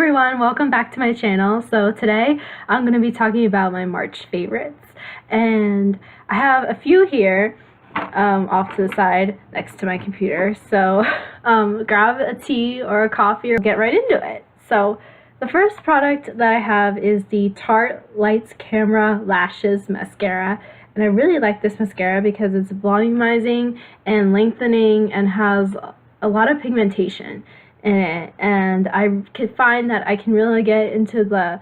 everyone, welcome back to my channel. So today I'm going to be talking about my March favorites, and I have a few here off to the side next to my computer. So grab a tea or a coffee or get right into it. So the first product that I have is the Tarte Lights Camera Lashes Mascara, and I really like this mascara because it's volumizing and lengthening and has a lot of pigmentation in it, and I could find that I can really get into the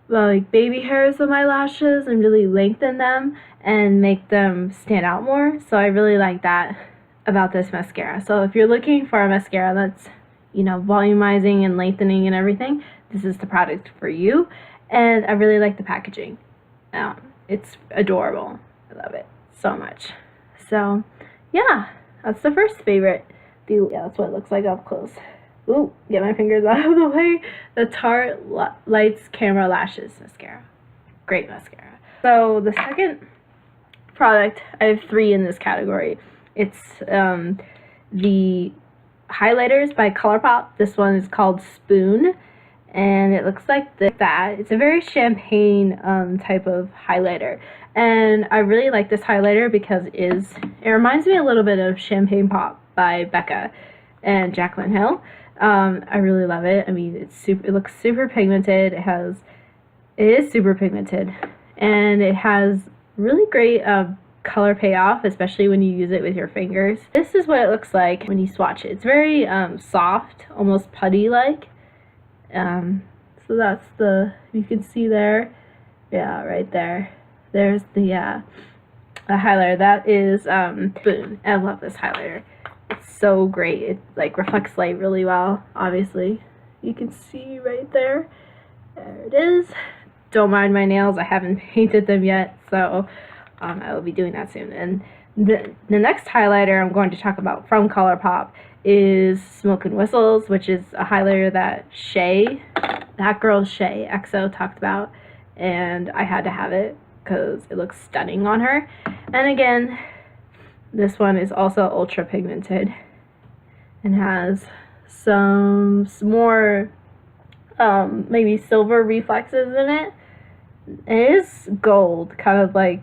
like baby hairs of my lashes and really lengthen them and make them stand out more. So I really like that about this mascara. So if you're looking for a mascara that's, you know, volumizing and lengthening and everything, this is the product for you. And I really like the packaging. It's adorable. I love it so much. So yeah, that's the first favorite. Yeah, that's what it looks like up close. Ooh, get my fingers out of the way. The Tarte Lights Camera Lashes Mascara. Great mascara. So the second product, I have three in this category. It's the highlighters by Colourpop. This one is called Spoon, and it looks like that. It's a very champagne type of highlighter, and I really like this highlighter because it reminds me a little bit of Champagne Pop by Becca and Jaclyn Hill. I really love it. I mean, it looks super pigmented. It is super pigmented, and it has really great color payoff, especially when you use it with your fingers. This is what it looks like when you swatch it. It's very soft, almost putty-like. So that's you can see there. Yeah, right there. There's the highlighter. That is Spoon. I love this highlighter. It's so great. It like reflects light really well. Obviously, you can see right there. There it is. Don't mind my nails. I haven't painted them yet, so I will be doing that soon. And the next highlighter I'm going to talk about from Colourpop is Smoke and Whistles, which is a highlighter that that girl Shay EXO talked about, and I had to have it because it looks stunning on her. And again, this one is also ultra pigmented and has some more maybe silver reflexes in it. It is gold, kind of like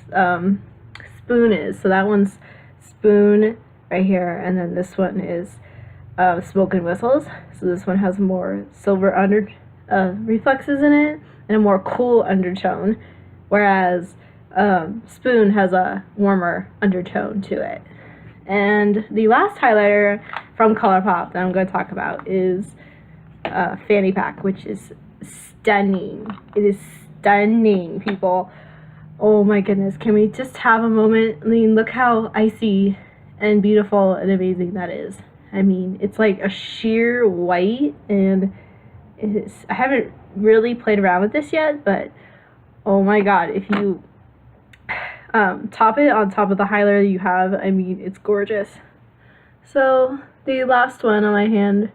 Spoon is. So that one's Spoon right here, and then this one is Smoke and Whistles. So this one has more silver reflexes in it and a more cool undertone, whereas Spoon has a warmer undertone to it. And the last highlighter from Colourpop that I'm going to talk about is Fanny Pack, which is stunning. It is stunning, people. Oh my goodness, can we just have a moment? I mean, look how icy and beautiful and amazing that is. I mean, it's like a sheer white, and I haven't really played around with this yet, but oh my god, if you top it on top of the highlighter you have, I mean, it's gorgeous. So the last one on my hand,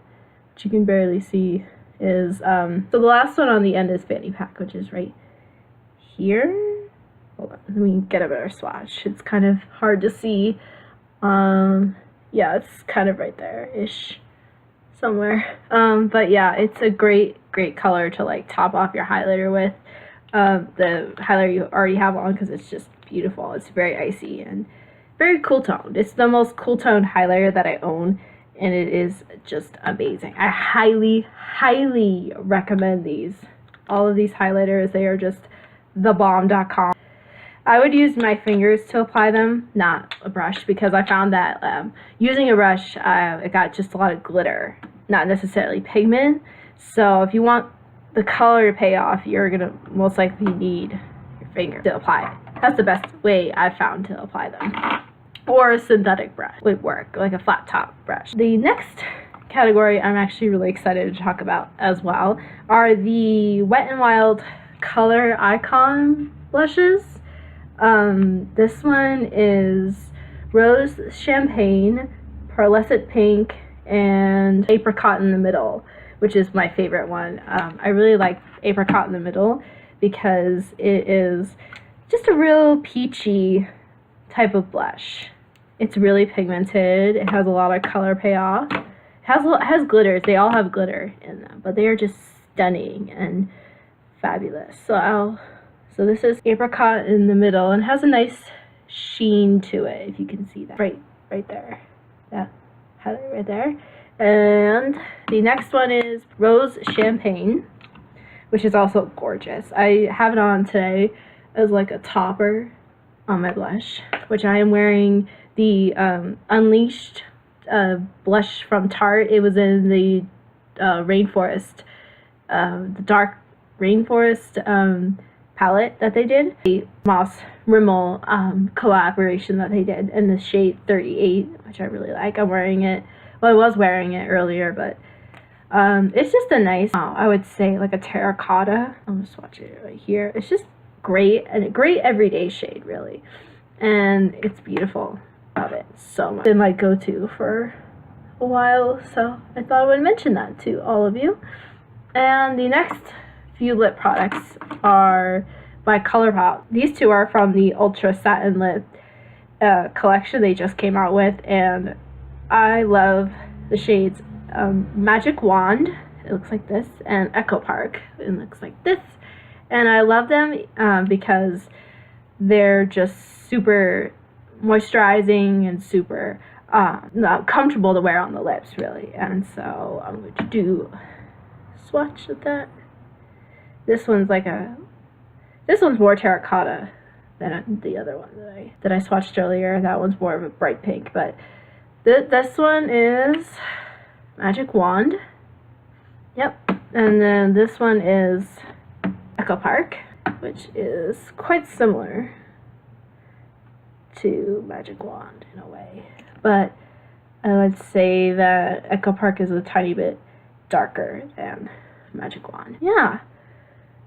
which you can barely see, is so the last one on the end is Fanny Pack, which is right here. Hold on, let me get a better swatch. It's kind of hard to see. Yeah, it's kind of right there ish somewhere. But yeah, it's a great color to like top off your highlighter with. The highlighter you already have on, because it's just beautiful. It's very icy and very cool toned. It's the most cool toned highlighter that I own, and it is just amazing. I highly recommend these. All of these highlighters, they are just thebomb.com. I would use my fingers to apply them, not a brush, because I found that using a brush, it got just a lot of glitter, not necessarily pigment. So if you want the color to pay off, you're gonna most likely need your finger to apply it. That's the best way I've found to apply them. Or a synthetic brush would work, like a flat top brush. The next category I'm actually really excited to talk about as well are the Wet n Wild Color Icon blushes. This one is Rose Champagne, Pearlescent Pink, and Apricot in the Middle, which is my favorite one. I really like Apricot in the Middle because it is just a real peachy type of blush. It's really pigmented. It has a lot of color payoff. has glitters. They all have glitter in them, but they are just stunning and fabulous. So this is apricot in the middle and has a nice sheen to it, if you can see that right there. That highlight right there. And the next one is Rose Champagne, which is also gorgeous. I have it on today as like a topper on my blush, which I am wearing the Unleashed blush from Tarte. It was in the rainforest, the dark rainforest palette that they did, the Moss Rimmel collaboration that they did in the shade 38, which I really like. I'm wearing it. Well, I was wearing it earlier, but it's just a nice, I would say like a terracotta. I'll just swatch it right here. It's just great, and a great everyday shade, really, and it's beautiful. Love it so much. It's been my go-to for a while, so I thought I would mention that to all of you. And the next few lip products are by Colourpop. These two are from the Ultra Satin Lip collection they just came out with, and I love the shades Magic Wand, it looks like this, and Echo Park, it looks like this. And I love them because they're just super moisturizing and super comfortable to wear on the lips, really. And so I'm going to do a swatch of that. This one's more terracotta than the other one that I swatched earlier. That one's more of a bright pink, but this one is Magic Wand. Yep. And then this one is Echo Park, which is quite similar to Magic Wand in a way, but I would say that Echo Park is a tiny bit darker than Magic Wand. Yeah,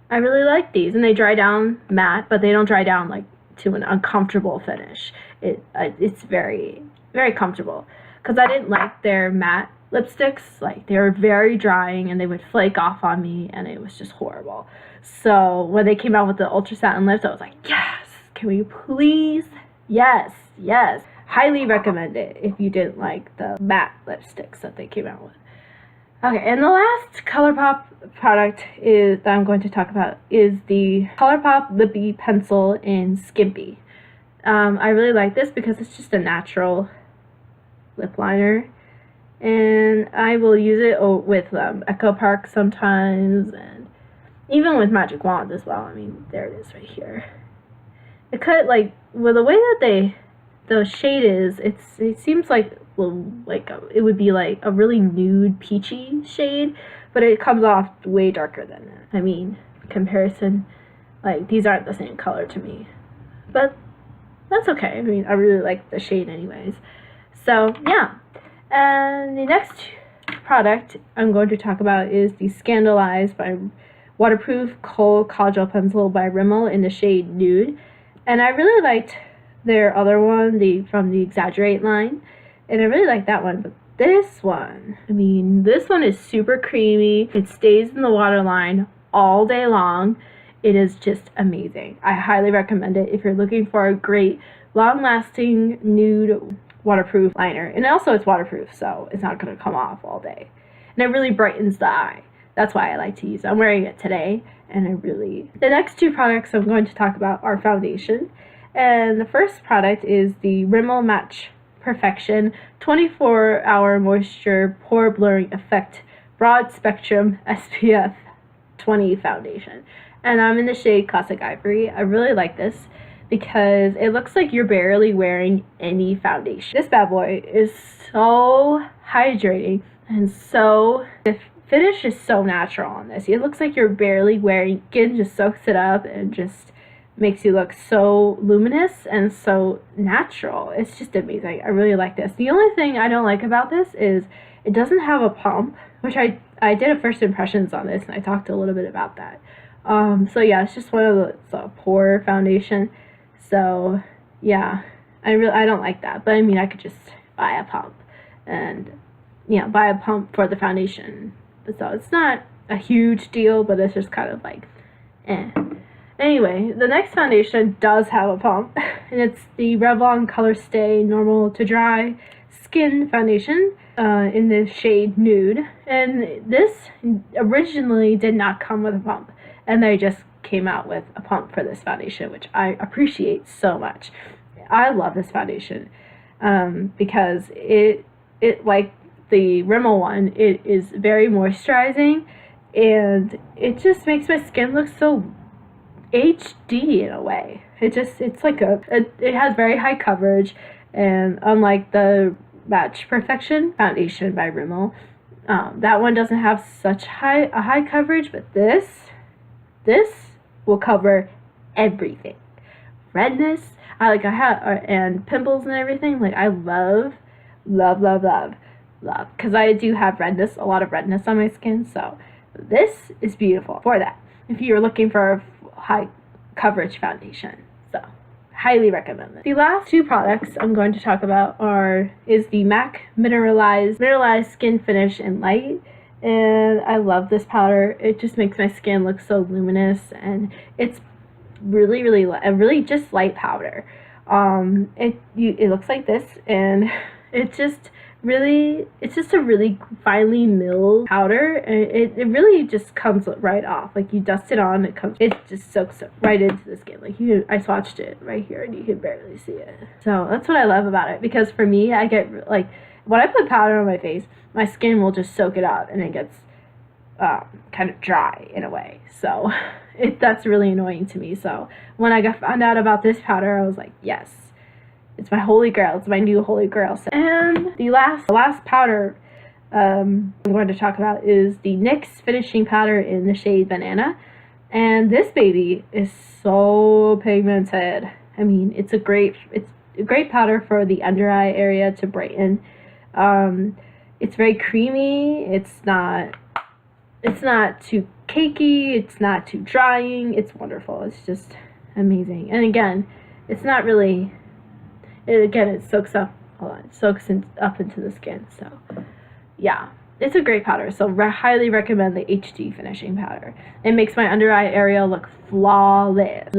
I really like these, and they dry down matte, but they don't dry down like to an uncomfortable finish. It's very, very comfortable, because I didn't like their matte lipsticks. Like, they were very drying and they would flake off on me, and it was just horrible. So when they came out with the Ultra Satin lips, I was like, yes, can we please? Yes, yes. Highly recommend it if you didn't like the matte lipsticks that they came out with. Okay, and the last Colourpop product that I'm going to talk about is the Colourpop Lip Pencil in Skimpy. I really like this because it's just a natural lip liner, and I will use it with Echo Park sometimes, and even with Magic Wand as well. I mean, there it is right here. It like, with the way that the shade is, it seems like it would be like a really nude peachy shade, but it comes off way darker than that. I mean, comparison, like, these aren't the same color to me, but that's okay. I mean, I really like the shade anyways. So yeah, and the next product I'm going to talk about is the Scandalized by Waterproof Kohl Kajal Pencil by Rimmel in the shade Nude. And I really liked their other one, from the Exaggerate line, and I really like that one. But this one, I mean, this one is super creamy. It stays in the waterline all day long. It is just amazing. I highly recommend it if you're looking for a great, long-lasting nude waterproof liner. And also it's waterproof, so it's not going to come off all day. And it really brightens the eye. That's why I like to use it. I'm wearing it today, and the next two products I'm going to talk about are foundation. And the first product is the Rimmel Match Perfection 24-Hour Moisture Pore Blurring Effect Broad Spectrum SPF 20 Foundation. And I'm in the shade Classic Ivory. I really like this because it looks like you're barely wearing any foundation. This bad boy is so hydrating, and the finish is so natural on this. It looks like you're barely wearing, skin just soaks it up and just makes you look so luminous and so natural. It's just amazing. I really like this. The only thing I don't like about this is it doesn't have a pump, which I did a first impressions on this, and I talked a little bit about that. So yeah, it's just one of the pore foundation. So yeah, I don't like that. But I mean, I could just buy a pump and, you know, buy a pump for the foundation. So it's not a huge deal, but it's just kind of like, eh. Anyway, the next foundation does have a pump, and it's the Revlon Color Stay Normal to Dry Skin Foundation. in the shade Nude, and this originally did not come with a pump, and they just came out with a pump for this foundation, which I appreciate so much. I love this foundation because it like the Rimmel one, it is very moisturizing, and it just makes my skin look so HD in a way. It's like it has very high coverage, and unlike the Match Perfection foundation by Rimmel, that one doesn't have such a high coverage, but this will cover everything. Redness, and pimples and everything. Like, I love, because I do have redness, a lot of redness on my skin, so this is beautiful for that, if you're looking for a high coverage foundation. So highly recommend it. The last two products I'm going to talk about is the MAC Mineralized Skin Finish in Light. And I love this powder. It just makes my skin look so luminous, and it's really just light powder. It looks like this, and it's just a really finely milled powder. It really just comes right off. Like, you dust it on, it just soaks right into the skin. Like, I swatched it right here, and you can barely see it. So that's what I love about it, because for me, I get, like, when I put powder on my face, my skin will just soak it up, and it gets kind of dry in a way. So that's really annoying to me. So when I found out about this powder, I was like, yes, it's my holy grail. It's my new holy grail. And the last powder I'm going to talk about is the NYX finishing powder in the shade Banana. And this baby is so pigmented. I mean, it's a great powder for the under eye area to brighten. It's very creamy. It's not too cakey. It's not too drying. It's wonderful. It's just amazing. And again, it's not really. It soaks up. It soaks up into the skin. So, yeah, it's a great powder. So highly recommend the HD finishing powder. It makes my under eye area look flawless.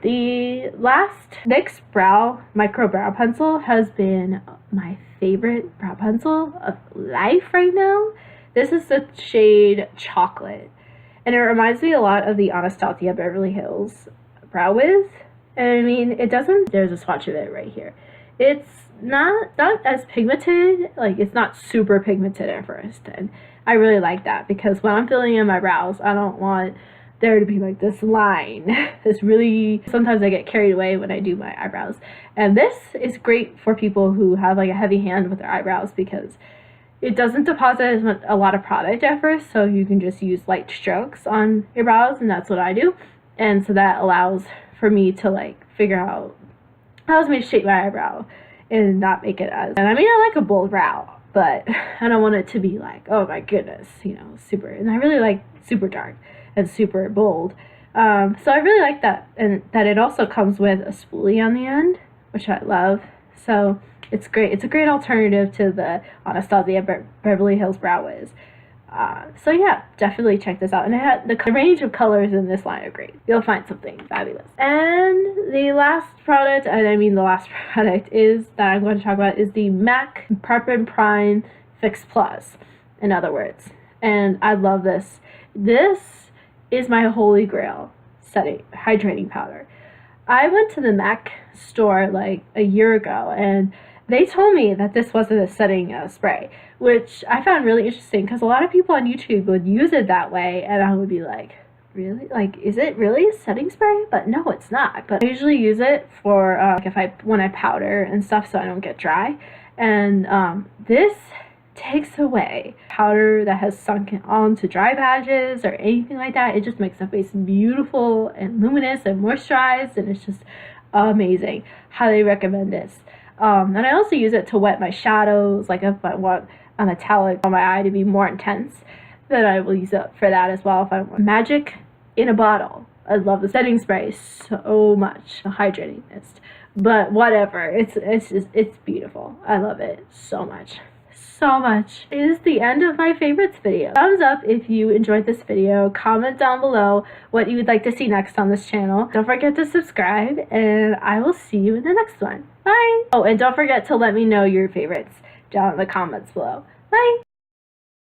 The last NYX Micro Brow Pencil has been my favorite brow pencil of life right now. This is the shade Chocolate, and it reminds me a lot of the Anastasia Beverly Hills Brow Wiz. And I mean, there's a swatch of it right here. It's not as pigmented, like, it's not super pigmented at first, and I really like that, because when I'm filling in my brows, I don't want there to be like this line. Sometimes I get carried away when I do my eyebrows, and this is great for people who have like a heavy hand with their eyebrows, because it doesn't deposit a lot of product at first, so you can just use light strokes on your brows, and that's what I do. And so that allows for me to like allows me to shape my eyebrow and not make it and I mean, I like a bold brow, but I don't want it to be like, oh my goodness, super. And I really like super dark and super bold. So I really like that, and that it also comes with a spoolie on the end, which I love. So it's great. It's a great alternative to the Anastasia Beverly Hills Brow Wiz. So yeah, definitely check this out. And the range of colors in this line are great. You'll find something fabulous. And the last product is that I'm going to talk about is the MAC Prep and Prime Fix Plus, in other words. And I love this. This is my holy grail hydrating powder. I went to the MAC store like a year ago, and they told me that this wasn't a setting spray, which I found really interesting, because a lot of people on YouTube would use it that way, and I would be like, really? Like, is it really a setting spray? But no, it's not. But I usually use it for when I powder and stuff, so I don't get dry. And this takes away powder that has sunk onto dry patches or anything like that. It just makes the face beautiful and luminous and moisturized, and it's just amazing. Highly recommend this. And I also use it to wet my shadows. Like, if I want a metallic on my eye to be more intense, then I will use it for that as well. If I want magic in a bottle, I love the setting spray so much. The hydrating mist, but whatever. It's beautiful. I love it so much. so much. It is the end of my favorites video. Thumbs up if you enjoyed this video. Comment down below what you would like to see next on this channel. Don't forget to subscribe, and I will see you in the next one. Bye! Oh, and don't forget to let me know your favorites down in the comments below. Bye!